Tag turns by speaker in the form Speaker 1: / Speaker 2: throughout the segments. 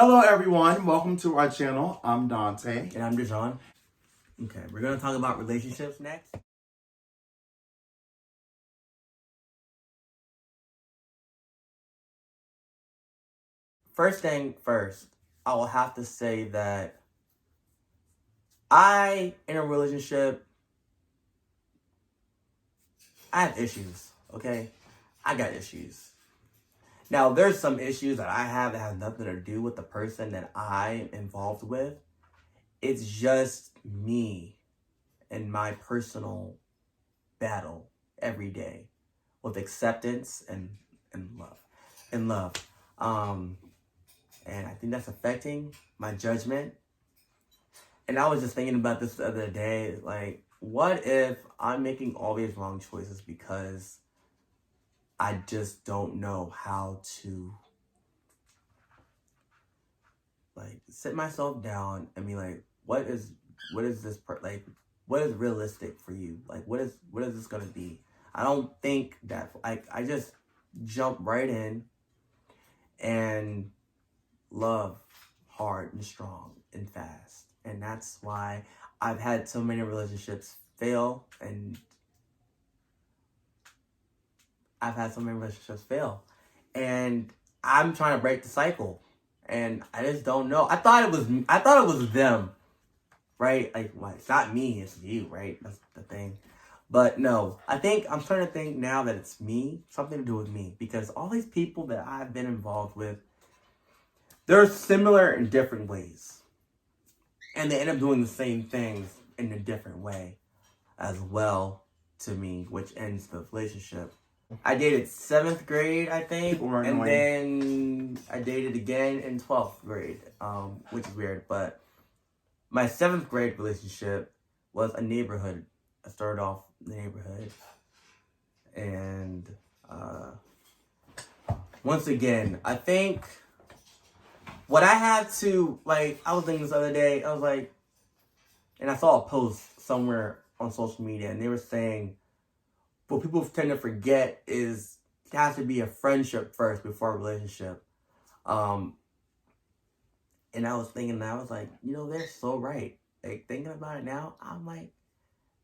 Speaker 1: Hello everyone, welcome to our channel. I'm Dante.
Speaker 2: And I'm Dejan. Okay, we're going to talk about relationships next. First thing first, I will have to say that in a relationship, I have issues, okay? I got issues. Now, there's some issues that I have that have nothing to do with the person that I'm involved with. It's just me and my personal battle every day with acceptance and love. And I think that's affecting my judgment. And I was just thinking about this the other day, like, what if I'm making all these wrong choices because I just don't know how to, like, sit myself down and be like, what is this, what is realistic for you? Like, what is this gonna be? I don't think that, like, I just jump right in and love hard and strong and fast. And that's why I've had so many relationships fail, and I'm trying to break the cycle, and I just don't know. I thought it was them, right? Like, well, it's not me, it's you, right? That's the thing. But no, I'm starting to think now that it's me, something to do with me, because all these people that I've been involved with, they're similar in different ways. And they end up doing the same things in a different way as well to me, which ends the relationship. I dated 7th grade, I think, and then I dated again in 12th grade, which is weird. But my 7th grade relationship was a neighborhood. I started off in the neighborhood. And once again, I think what I had to, like, I was thinking this other day, I was like, and I saw a post somewhere on social media, and they were saying, what people tend to forget is it has to be a friendship first before a relationship. And I was thinking, I was like, they're so right. Like, thinking about it now, I'm like,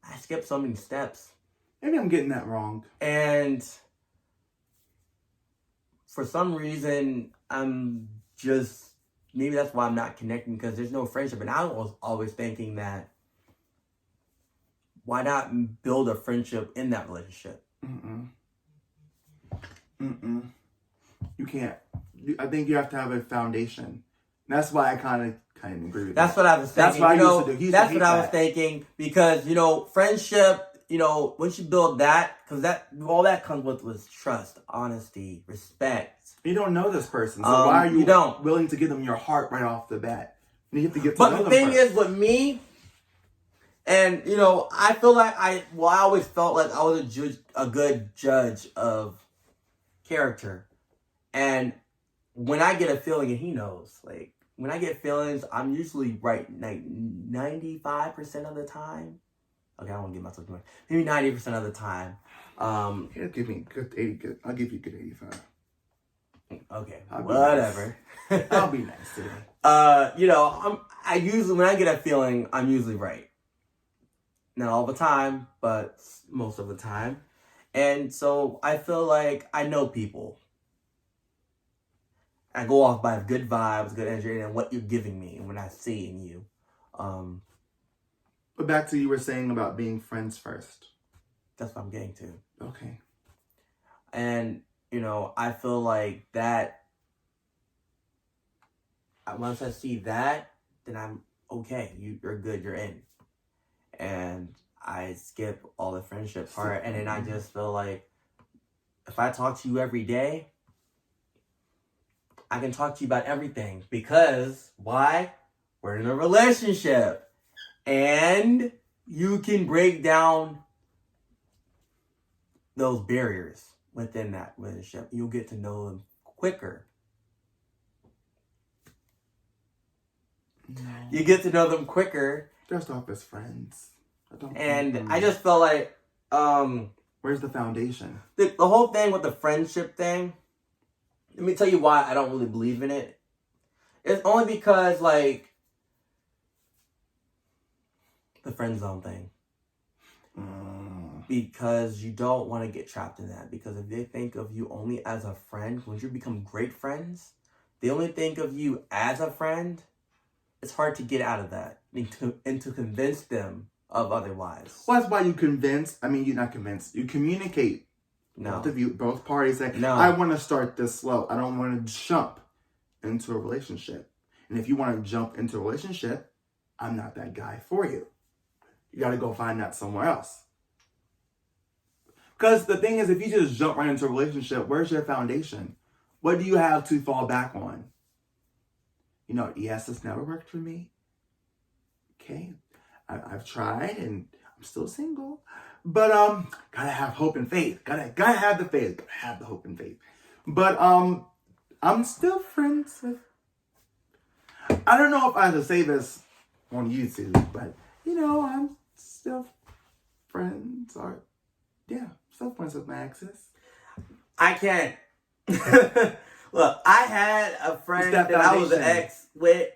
Speaker 2: I skipped so many steps.
Speaker 1: Maybe I'm getting that wrong.
Speaker 2: And for some reason, maybe that's why I'm not connecting, because there's no friendship. And I was always thinking that, why not build a friendship in that relationship?
Speaker 1: You can't. I think you have to have a foundation. That's why I kind of agree with
Speaker 2: That's what I was thinking.
Speaker 1: That's what I used to do.
Speaker 2: That's what I was thinking, because, friendship, once you build that, because all that comes with was trust, honesty, respect.
Speaker 1: You don't know this person, so why are you willing to give them your heart right off the bat? You have to get to know them.
Speaker 2: But the thing is, with me, and, I feel like I always felt like I was a good judge of character. And when I get a feeling, and he knows, like, when I get feelings, I'm usually right, like, 95% of the time. Okay, I don't want to give myself too much. Maybe 90% of the time.
Speaker 1: Here, give me good 80. I'll give you good 85.
Speaker 2: Okay, whatever.
Speaker 1: Nice. I'll be nice today.
Speaker 2: I usually, when I get a feeling, I'm usually right. Not all the time, but most of the time. And so I feel like I know people. I go off by good vibes, good energy, and what you're giving me, and what I see in you.
Speaker 1: But back to you were saying about being friends first.
Speaker 2: That's what I'm getting to.
Speaker 1: Okay.
Speaker 2: And, I feel like that, once I see that, then I'm okay. You're good, you're in. And I skip all the friendship part, and then I just feel like, if I talk to you every day, I can talk to you about everything, because why? We're in a relationship, and you can break down those barriers within that relationship. You'll get to know them quicker.
Speaker 1: No.
Speaker 2: You get to know them quicker.
Speaker 1: Just off as friends.
Speaker 2: I just felt like,
Speaker 1: where's the foundation?
Speaker 2: The whole thing with the friendship thing, let me tell you why I don't really believe in it. It's only because, like, the friend zone thing. Because you don't want to get trapped in that. Because if they think of you only as a friend, when you become great friends, they only think of you as a friend. It's hard to get out of that and to convince them of otherwise.
Speaker 1: Well, that's why you convince. I mean, you're not convinced. You communicate.
Speaker 2: No.
Speaker 1: Both parties say,
Speaker 2: No.
Speaker 1: I want to start this slow. I don't want to jump into a relationship. And if you want to jump into a relationship, I'm not that guy for you. You got to go find that somewhere else. Because the thing is, if you just jump right into a relationship, where's your foundation? What do you have to fall back on? You know, yes, this never worked for me. Okay. I've tried and I'm still single. But gotta have hope and faith. Gotta have the faith. Gotta have the hope and faith. But I'm still friends with. I don't know if I have to say this on YouTube, but you know, I'm still friends still friends with my exes.
Speaker 2: I can't. Look, I had a friend that I was an ex with.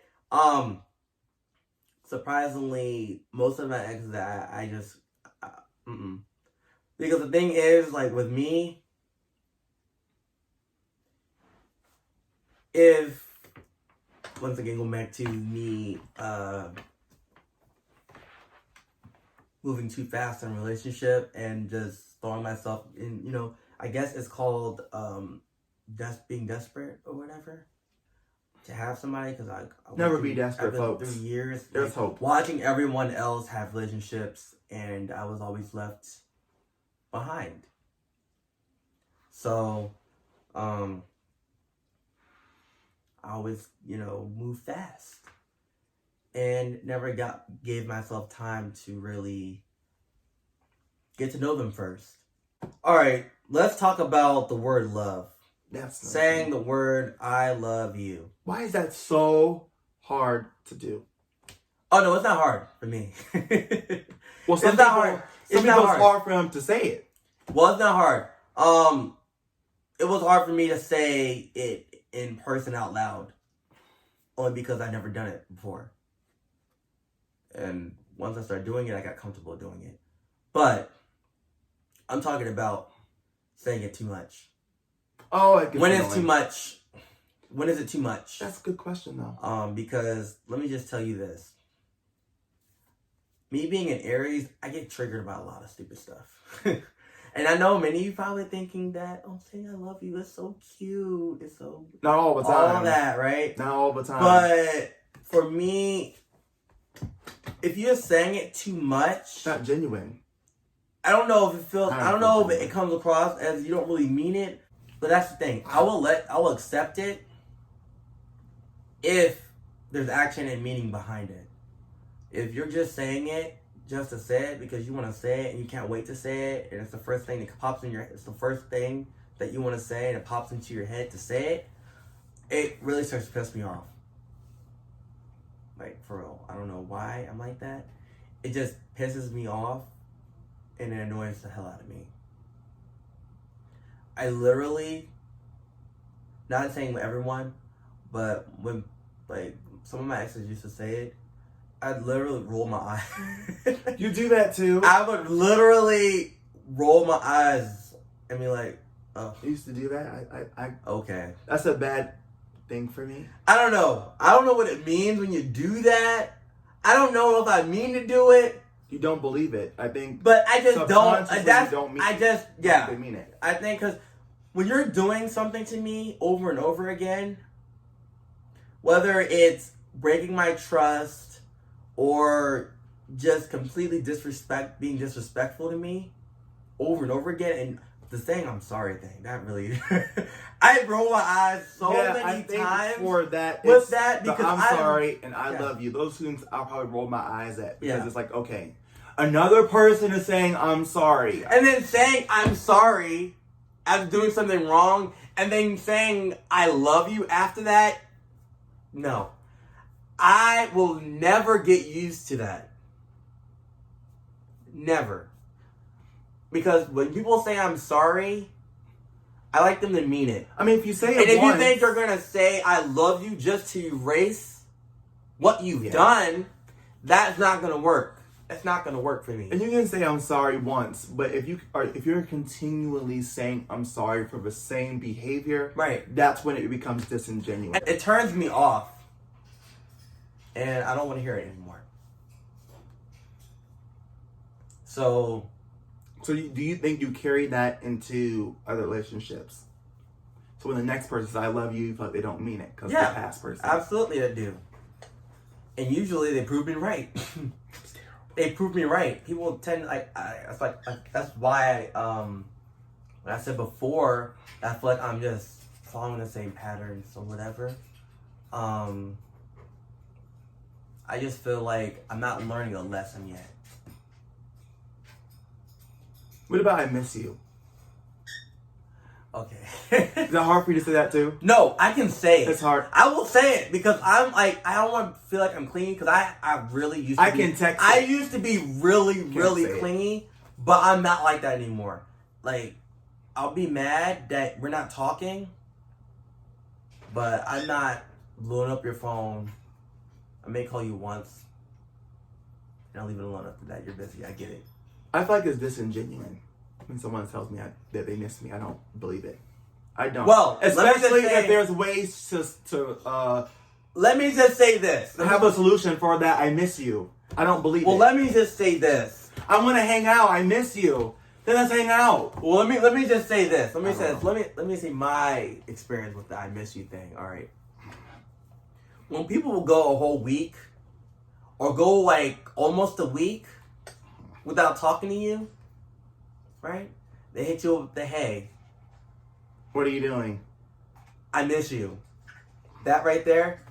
Speaker 2: Surprisingly, most of my exes that I just because the thing is, like, with me, if once again going back to me moving too fast in a relationship and just throwing myself in, you know, I guess it's called being desperate or whatever to have somebody, because I
Speaker 1: never be desperate, folks.
Speaker 2: 3 years,
Speaker 1: There's hope.
Speaker 2: Watching everyone else have relationships, and I was always left behind. So, I always, you know, move fast, and never gave myself time to really get to know them first. All right, let's talk about the word love.
Speaker 1: That's
Speaker 2: saying the word "I love you."
Speaker 1: Why is that so hard to do?
Speaker 2: Oh no, it's not hard for me.
Speaker 1: Well,
Speaker 2: it's not hard.
Speaker 1: It's hard for them to say it.
Speaker 2: Well, it's not hard. It was hard for me to say it in person out loud, only because I'd never done it before. And once I started doing it, I got comfortable doing it. But I'm talking about saying it too much.
Speaker 1: Oh,
Speaker 2: when is too much? When is it too much?
Speaker 1: That's a good question, though.
Speaker 2: Because let me just tell you this. Me being an Aries, I get triggered about a lot of stupid stuff. And I know many of you probably thinking that, oh, saying I love you is so cute. It's so...
Speaker 1: Not all the time.
Speaker 2: All that, right?
Speaker 1: Not all the time.
Speaker 2: But for me, if you're saying it too much...
Speaker 1: It's not genuine.
Speaker 2: I don't know if it feels... I don't know if it comes across as you don't really mean it. But that's the thing. I will accept it if there's action and meaning behind it. If you're just saying it just to say it because you want to say it and you can't wait to say it, and it's the first thing that pops in your head, it's the first thing that you want to say and it pops into your head to say it, it really starts to piss me off. Like, for real. I don't know why I'm like that. It just pisses me off and it annoys the hell out of me. I literally, not saying with everyone, but when, like, some of my exes used to say it, I'd literally roll my eyes.
Speaker 1: You do that too?
Speaker 2: I would literally roll my eyes and be like, oh.
Speaker 1: I used to do that?
Speaker 2: Okay.
Speaker 1: That's a bad thing for me.
Speaker 2: I don't know. I don't know what it means when you do that. I don't know if I mean to do it.
Speaker 1: You don't believe it, I think.
Speaker 2: But I just don't.
Speaker 1: Yeah. They mean it.
Speaker 2: I think because when you're doing something to me over and over again, whether it's breaking my trust or just completely being disrespectful to me over and over again, and the saying "I'm sorry" thing, that really, I roll my eyes so many times
Speaker 1: for that.
Speaker 2: With that, because
Speaker 1: I'm sorry and I love you. Those things I'll probably roll my eyes at because it's like, okay, another person is saying I'm sorry,
Speaker 2: and then saying I'm sorry after doing something wrong, and then saying I love you after that. No, I will never get used to that. Never. Because when people say I'm sorry, I like them to mean it.
Speaker 1: I mean, if you say
Speaker 2: And
Speaker 1: it
Speaker 2: if
Speaker 1: once,
Speaker 2: you think they're gonna say "I love you" just to erase what you've
Speaker 1: Yeah.
Speaker 2: done, that's not gonna work. That's not gonna work for me.
Speaker 1: and you can say I'm sorry once, but if you're continually saying I'm sorry for the same behavior,
Speaker 2: Right.
Speaker 1: that's when it becomes disingenuous.
Speaker 2: It turns me off, and I don't want to hear it anymore. So,
Speaker 1: So do you think you carry that into other relationships? So when the next person says I love you, you feel like they don't mean it because
Speaker 2: Yeah.
Speaker 1: the past person.
Speaker 2: absolutely, I do. And usually they prove me right. They prove me right. People tend that's why when I said before, I feel like I'm just following the same patterns or whatever. I just feel like I'm not learning a lesson yet.
Speaker 1: What about I miss you?
Speaker 2: Okay.
Speaker 1: Is that hard for you to say that too?
Speaker 2: No, I can say it.
Speaker 1: It's hard.
Speaker 2: I will say it because I'm like, I don't want to feel like I'm clingy because I really used to
Speaker 1: I
Speaker 2: be.
Speaker 1: can text
Speaker 2: I
Speaker 1: it.
Speaker 2: used to be really, really
Speaker 1: say it.
Speaker 2: clingy, but I'm not like that anymore. Like, I'll be mad that we're not talking, but I'm not blowing up your phone. I may call you once, and I'll leave it alone after that. You're busy. I get it.
Speaker 1: I feel like it's disingenuous when someone tells me that they miss me. I don't believe it. I don't.
Speaker 2: Well, let me just
Speaker 1: especially
Speaker 2: say-
Speaker 1: if there's ways to
Speaker 2: Let me just say this.
Speaker 1: have a solution for that. I miss you. I don't believe
Speaker 2: Well,
Speaker 1: it.
Speaker 2: let me just say this.
Speaker 1: I want to hang out. I miss you. Then let's hang out.
Speaker 2: Well, let me just say this. Let me
Speaker 1: I
Speaker 2: say
Speaker 1: don't
Speaker 2: this. Let me say my experience with the "I miss you" thing. All right. When people will go a whole week, or go like almost a week, without talking to you, right? They hit you with the "Hey,
Speaker 1: What are you doing?
Speaker 2: I miss you." That right there.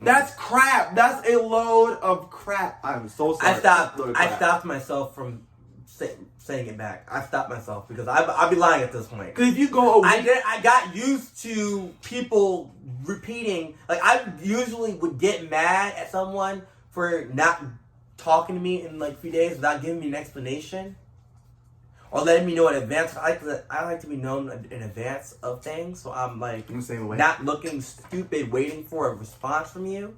Speaker 1: That's crap. That's a load of crap. I'm so sorry.
Speaker 2: I stopped.
Speaker 1: Load of
Speaker 2: I
Speaker 1: crap.
Speaker 2: stopped myself from saying it back. I stopped myself because I'd be lying at this point.
Speaker 1: Because if you go a week,
Speaker 2: I got used to people repeating. Like, I usually would get mad at someone for not talking to me in like 3 days without giving me an explanation or letting me know in advance. I like to be known in advance of things, so I'm like
Speaker 1: I'm the same way.
Speaker 2: not looking stupid, waiting for a response from you,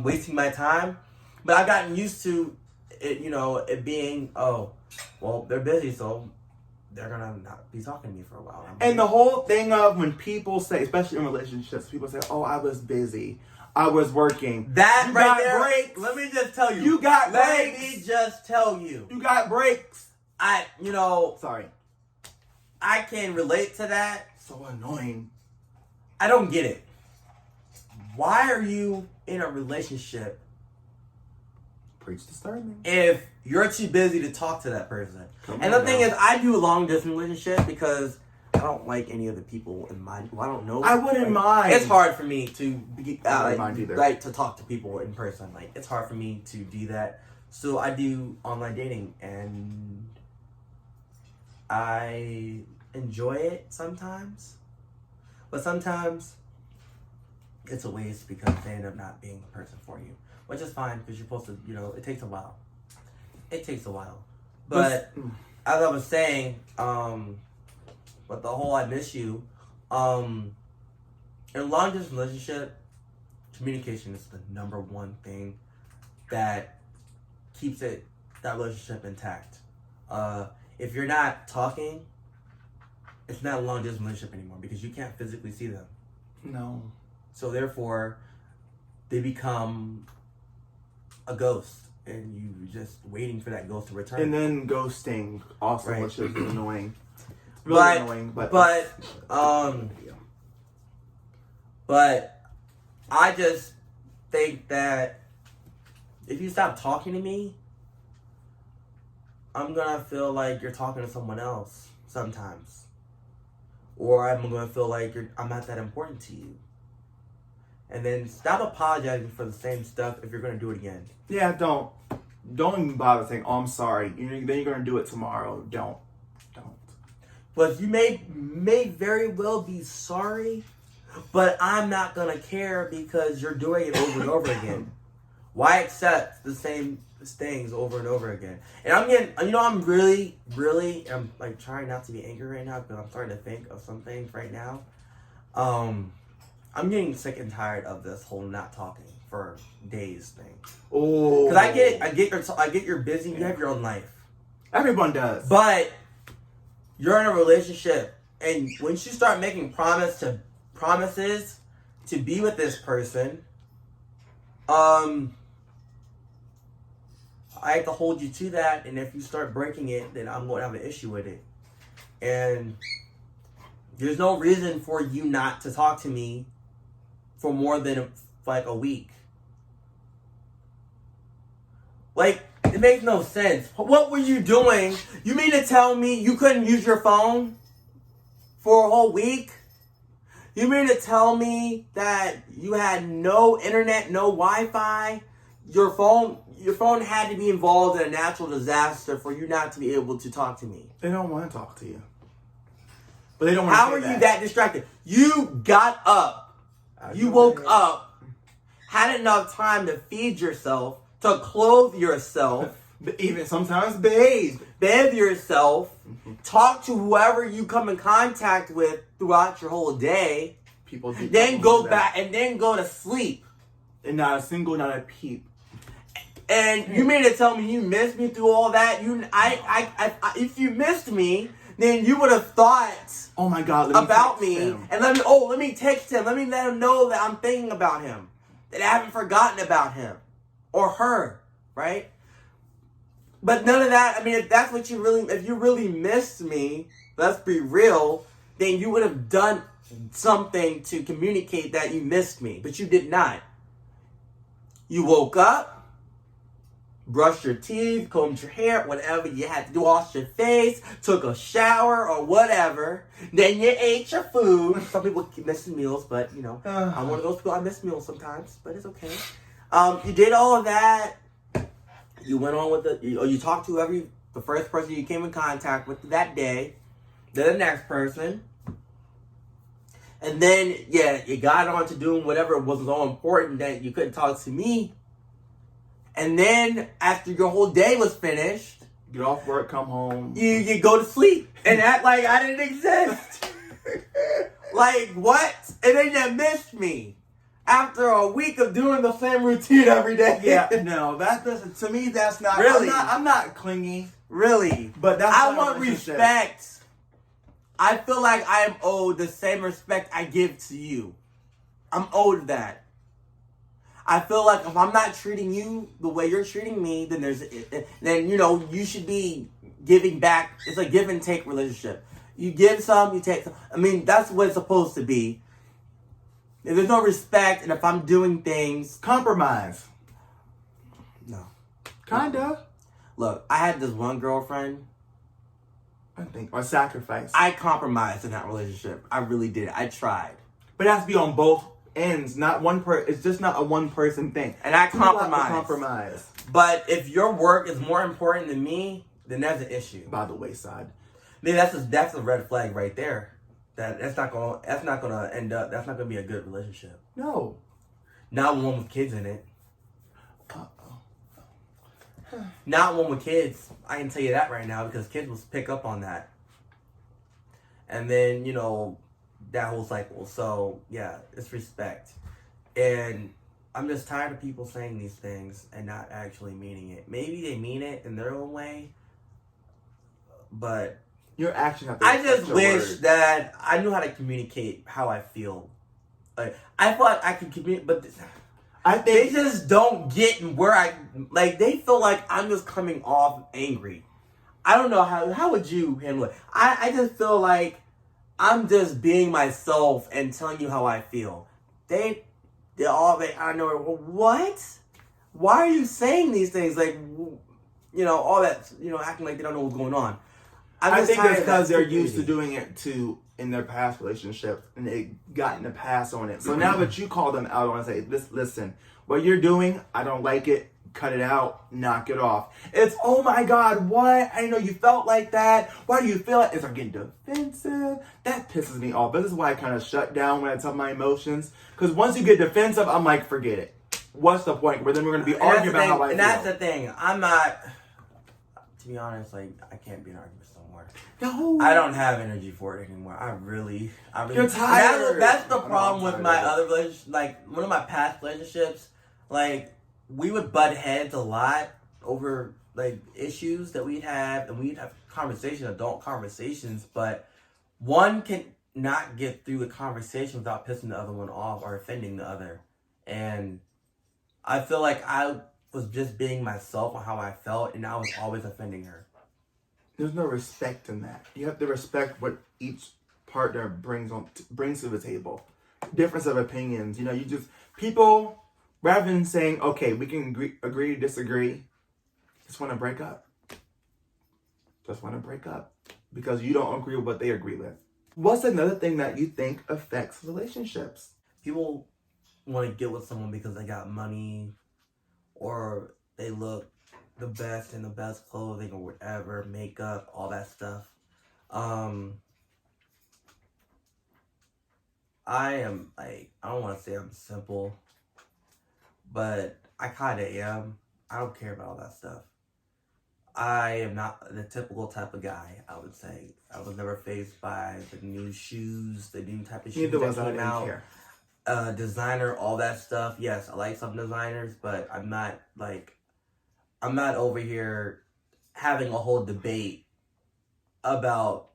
Speaker 2: wasting my time. But I've gotten used to it, it being, oh, well, they're busy, so they're gonna not be talking to me for a while.
Speaker 1: And the whole thing of when people say, especially in relationships, people say, "Oh, I was busy. I was working."
Speaker 2: That
Speaker 1: You
Speaker 2: right
Speaker 1: got
Speaker 2: there.
Speaker 1: breaks.
Speaker 2: Let me just tell you.
Speaker 1: You got
Speaker 2: Let
Speaker 1: breaks.
Speaker 2: me just tell you.
Speaker 1: You got breaks.
Speaker 2: Sorry. I can relate to that.
Speaker 1: So annoying.
Speaker 2: I don't get it. Why are you in a relationship
Speaker 1: Preach the sermon.
Speaker 2: if you're too busy to talk to that person?
Speaker 1: Come
Speaker 2: And
Speaker 1: on
Speaker 2: the thing
Speaker 1: now.
Speaker 2: is, I do a long distance relationship because I don't like any of the people in my. I don't know.
Speaker 1: I wouldn't mind.
Speaker 2: It's hard for me to
Speaker 1: I wouldn't mind either.
Speaker 2: like to talk to people in person. Like, it's hard for me to do that. So I do online dating, and I enjoy it sometimes, but sometimes it's a waste because they end up not being the person for you, which is fine because you're supposed to. It takes a while. It takes a while, but as I was saying, but the whole "I miss you," in a long distance relationship, communication is the number one thing that keeps that relationship intact. If you're not talking, it's not a long distance relationship anymore because you can't physically see them.
Speaker 1: No.
Speaker 2: So therefore, they become a ghost, and you're just waiting for that ghost to return.
Speaker 1: And then ghosting also,
Speaker 2: Right.
Speaker 1: which is annoying. Really
Speaker 2: But-
Speaker 1: annoying, but
Speaker 2: But I just think that if you stop talking to me, I'm gonna feel like you're talking to someone else sometimes, or I'm gonna feel like I'm not that important to you. And then stop apologizing for the same stuff if you're gonna do it again.
Speaker 1: yeah, don't even bother saying, "Oh, I'm sorry." Then you're gonna do it tomorrow. Don't.
Speaker 2: But you may very well be sorry, but I'm not gonna care because you're doing it over and over again. Why accept the same things over and over again. And I'm getting, I'm really, I'm like trying not to be angry right now because I'm starting to think of some things right now. I'm getting sick and tired of this whole not talking for days thing.
Speaker 1: Oh,
Speaker 2: because I get you're busy. You have your own life.
Speaker 1: Everyone does.
Speaker 2: But you're in a relationship, and once you start making promises to be with this person, I have to hold you to that. And if you start breaking it, then I'm going to have an issue with it. And there's no reason for you not to talk to me for more than like a week. Like, it makes no sense. What were you doing? You mean to tell me you couldn't use your phone for a whole week? You mean to tell me that you had no internet, no Wi-Fi? Your phone had to be involved in a natural disaster for you not to be able to talk to me.
Speaker 1: They don't want to talk to you. But they don't want to.
Speaker 2: How are you that distracted? You got up. You woke up, had enough time to feed yourself, to clothe yourself,
Speaker 1: even sometimes bathe
Speaker 2: yourself, talk to whoever you come in contact with throughout your whole day.
Speaker 1: People do.
Speaker 2: Then go back and then go to sleep.
Speaker 1: And not a peep.
Speaker 2: And you mean to tell me you missed me through all that? If you missed me, then you would have thought,
Speaker 1: oh my God,
Speaker 2: about me, and let me text him. Let me let him know that I'm thinking about him, that I haven't forgotten about him or her, right? But none of that. I mean, if you really missed me, let's be real, then you would have done something to communicate that you missed me, but you did not. You woke up, brushed your teeth, combed your hair, whatever you had to do, washed your face, took a shower or whatever. Then you ate your food. Some people miss meals, but I'm one of those people. I miss meals sometimes, but it's okay. You did all of that. You went on with you talked to the first person you came in contact with that day, then the next person. And then, you got on to doing whatever was so important that you couldn't talk to me. And then, after your whole day was finished,
Speaker 1: get off work, come home.
Speaker 2: You go to sleep and act like I didn't exist. Like, what? And then you missed me. After a week of doing the same routine every day.
Speaker 1: Yeah, no, that doesn't, to me, that's not,
Speaker 2: really.
Speaker 1: I'm not clingy.
Speaker 2: Really.
Speaker 1: But that's
Speaker 2: I want respect. I feel like I am owed the same respect I give to you. I'm owed that. I feel like if I'm not treating you the way you're treating me, then you should be giving back. It's a give and take relationship. You give some, you take some. I mean, that's what it's supposed to be. If there's no respect, and if I'm doing things,
Speaker 1: compromise.
Speaker 2: No.
Speaker 1: Kinda.
Speaker 2: Look, I had this one girlfriend.
Speaker 1: Or sacrifice.
Speaker 2: I compromised in that relationship. I really did. I tried.
Speaker 1: But it has to be on both ends, not one it's just not a one person thing.
Speaker 2: And I compromised.
Speaker 1: Compromise.
Speaker 2: But if your work is more important than me, then that's an issue.
Speaker 1: By the wayside.
Speaker 2: Then that's a red flag right there. That's not gonna end up. That's not gonna be a good relationship.
Speaker 1: No.
Speaker 2: Not one with kids in it. Not one with kids. I can tell you that right now because kids will pick up on that. And then, that whole cycle. So, yeah, it's respect. And I'm just tired of people saying these things and not actually meaning it. Maybe they mean it in their own way, but
Speaker 1: your actions have to
Speaker 2: I just wish that I knew how to communicate how I feel. Like, I thought I could communicate, but I think they just don't get where they feel like I'm just coming off angry. I don't know how would you handle it? I just feel like I'm just being myself and telling you how I feel. They're all I know. What? Why are you saying these things? Like, all that, acting like they don't know what's going on.
Speaker 1: I think it's because they're used to doing it in their past relationships and they gotten a pass on it. So now that you call them out on it and say, listen, what you're doing, I don't like it. Cut it out. Knock it off. It's, oh my God, what? I didn't know you felt like that. Why do you feel it? It's like getting defensive. That pisses me off. This is why I kind of shut down when I tell my emotions. Because once you get defensive, I'm like, forget it. what's the point? But then we're going to be
Speaker 2: And that's
Speaker 1: arguing
Speaker 2: the
Speaker 1: about
Speaker 2: thing,
Speaker 1: how I
Speaker 2: and
Speaker 1: feel.
Speaker 2: that's the thing. I'm not, to be honest, like, I can't be in arguments no more.
Speaker 1: No.
Speaker 2: I don't have energy for it anymore. I really.
Speaker 1: You're tired.
Speaker 2: That's the
Speaker 1: I know,
Speaker 2: problem
Speaker 1: I'm
Speaker 2: with my
Speaker 1: tired.
Speaker 2: other relationships. Like, one of my past relationships, like, we would butt heads a lot over, like, issues that we'd have, and we'd have conversations, adult conversations, but one can not get through the conversation without pissing the other one off or offending the other. And I feel like I was just being myself on how I felt, and I was always offending her.
Speaker 1: There's no respect in that. You have to respect what each partner brings to the table. Difference of opinions. You know, you just people rather than saying, okay, we can agree to disagree, just want to break up. Just want to break up because you don't agree with what they agree with. What's another thing that you think affects relationships?
Speaker 2: People want to get with someone because they got money, or they look the best in the best clothing or whatever, makeup, all that stuff. I am, like, I don't want to say I'm simple, but I kind of am. I don't care about all that stuff. I am not the typical type of guy, I would say. I was never fazed by the new shoes, the new type of shoes
Speaker 1: Neither was
Speaker 2: that
Speaker 1: I.
Speaker 2: came
Speaker 1: Didn't
Speaker 2: out.
Speaker 1: care.
Speaker 2: Designer, all that stuff. Yes, I like some designers, but I'm not over here having a whole debate about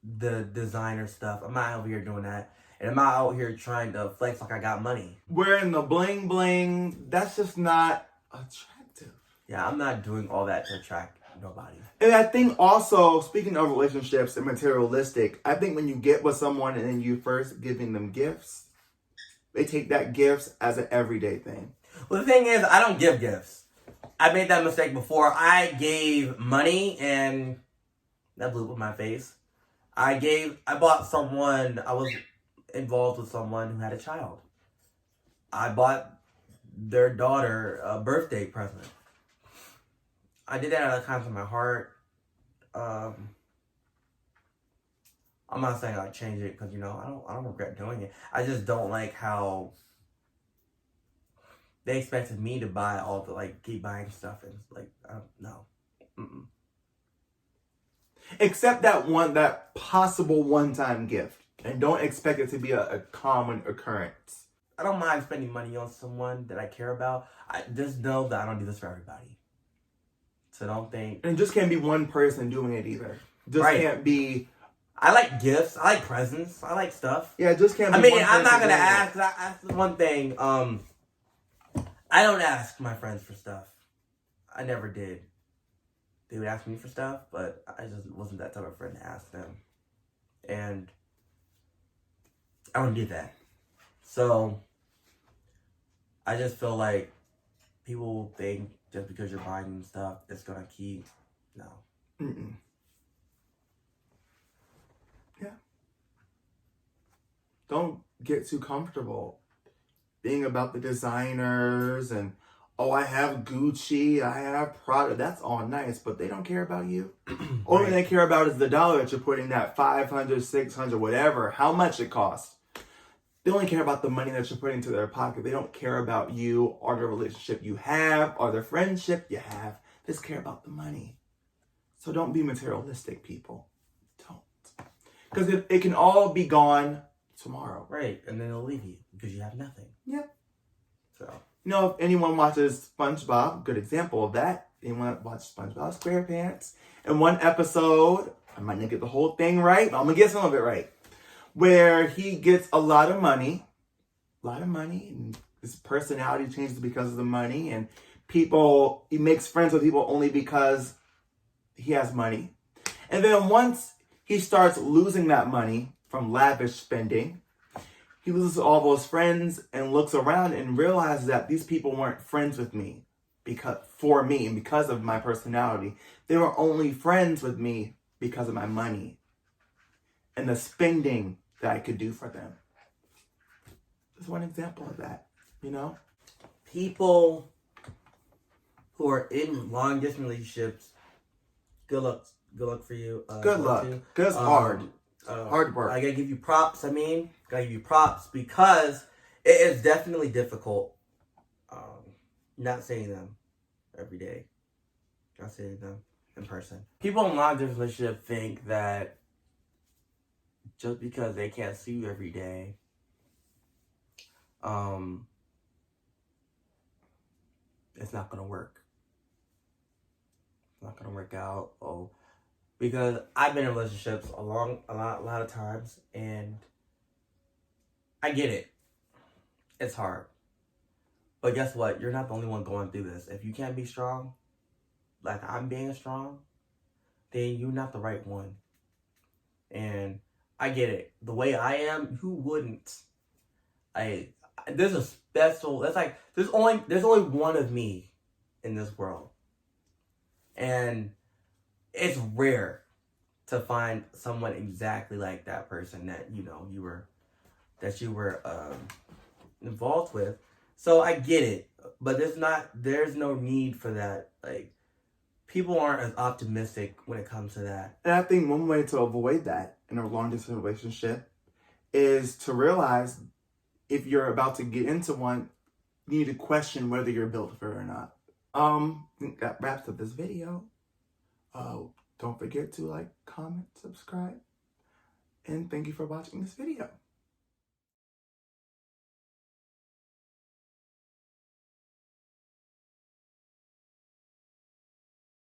Speaker 2: the designer stuff. I'm not over here doing that. And I'm not out here trying to flex like I got money.
Speaker 1: Wearing the bling bling, that's just not attractive.
Speaker 2: Yeah, I'm not doing all that to attract nobody.
Speaker 1: And I think also, speaking of relationships and materialistic, I think when you get with someone and then you first giving them gifts, they take that gifts as an everyday thing.
Speaker 2: Well, the thing is, I don't give gifts. I made that mistake before. I gave money and that blew up in my face. I was involved with someone who had a child. I bought their daughter a birthday present. I did that out of the kindness of my heart. I'm not saying I'd change it because, I don't regret doing it. I just don't like how they expected me to buy all the, keep buying stuff, and no. Mm-mm.
Speaker 1: Accept that possible one-time gift, and don't expect it to be a common occurrence.
Speaker 2: I don't mind spending money on someone that I care about. I just know that I don't do this for everybody. So don't think.
Speaker 1: And it just can't be one person doing it either. Just
Speaker 2: right.
Speaker 1: Can't be.
Speaker 2: I like gifts. I like presents. I like stuff.
Speaker 1: Yeah, it just can't be.
Speaker 2: I'm not gonna ask. That's one thing. I don't ask my friends for stuff. I never did. They would ask me for stuff, but I just wasn't that type of friend to ask them. And I don't do that. So I just feel like people think just because you're buying them stuff, it's gonna keep. No.
Speaker 1: Mm-mm. Yeah. Don't get too comfortable being about the designers and, oh, I have Gucci, I have Prada. That's all nice, but they don't care about you. All they care about is the dollar that you're putting that $500, $600, whatever, how much it costs. They only care about the money that you're putting into their pocket. They don't care about you or the relationship you have or the friendship you have. They just care about the money. So don't be materialistic, people. Don't. Because it can all be gone tomorrow.
Speaker 2: Right, and then they'll leave you because you have nothing.
Speaker 1: Yep.
Speaker 2: So.
Speaker 1: If anyone watches SpongeBob, good example of that. Anyone watch SpongeBob SquarePants? In one episode, I might not get the whole thing right, but I'm going to get some of it right. Where he gets a lot of money, and his personality changes because of the money, and he makes friends with people only because he has money. And then once he starts losing that money from lavish spending, he loses all those friends and looks around and realizes that these people weren't friends with me for me and because of my personality. They were only friends with me because of my money and the spending that I could do for them. That's one example of that,
Speaker 2: People who are in long distance relationships, good luck for you.
Speaker 1: Good luck. Because it's hard. Hard work.
Speaker 2: I gotta give you props. Because it is definitely difficult not seeing them every day. Not seeing them in person. People in long distance relationship think that just because they can't see you every day, it's not gonna work. It's not gonna work out. Oh, because I've been in relationships a lot of times, and I get it. It's hard. But guess what? You're not the only one going through this. If you can't be strong, like I'm being strong, then you're not the right one. And I get it. The way I am, who wouldn't? There's a special. That's like there's only one of me in this world, and it's rare to find someone exactly like that person that you were involved with. So I get it, but there's no need for that. Like, people aren't as optimistic when it comes to that.
Speaker 1: And I think one way to avoid that in a long distance relationship is to realize if you're about to get into one, you need to question whether you're built for it or not. I think that wraps up this video. Don't forget to like, comment, subscribe, and thank you for watching this video.